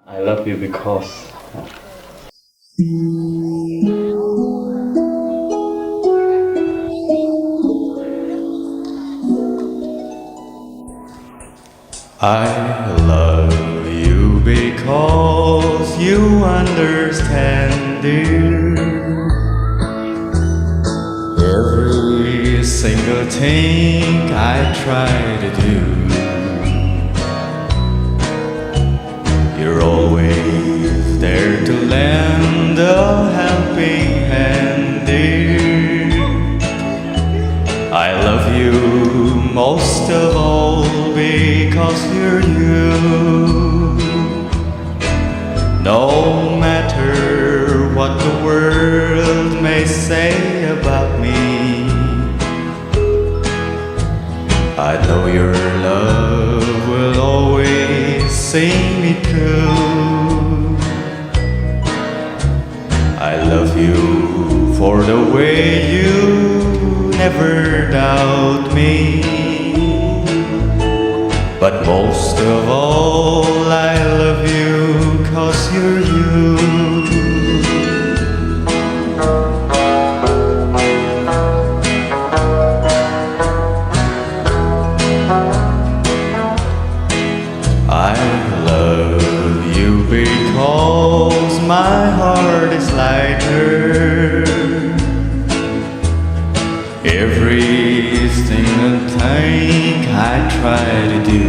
I love you because I love you because you understand, dear. Every single thing I try to do, you're always there to lend a helping hand, dear. I love you most of all because you're you. No matter what the world may say about me, I know your love will always see me through. I love you for the way you never doubt me. But most of all, I love you 'cause you're you. I love you because my heart is lighter. Every single thing I try to do,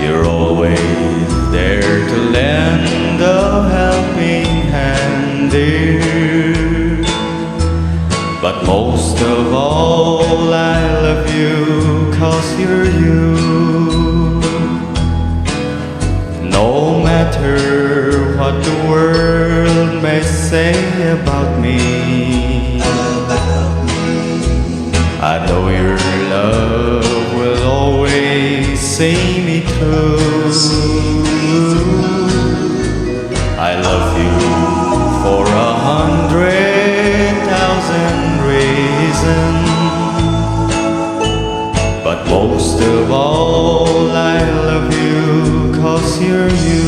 you're always there to lend a helping hand, dear. But most of all, I love you 'cause you're you. No matter what the world may say about me, I know your love will always see me through. I love you for 100,000 reasons, but most of all I love you 'cause you're you.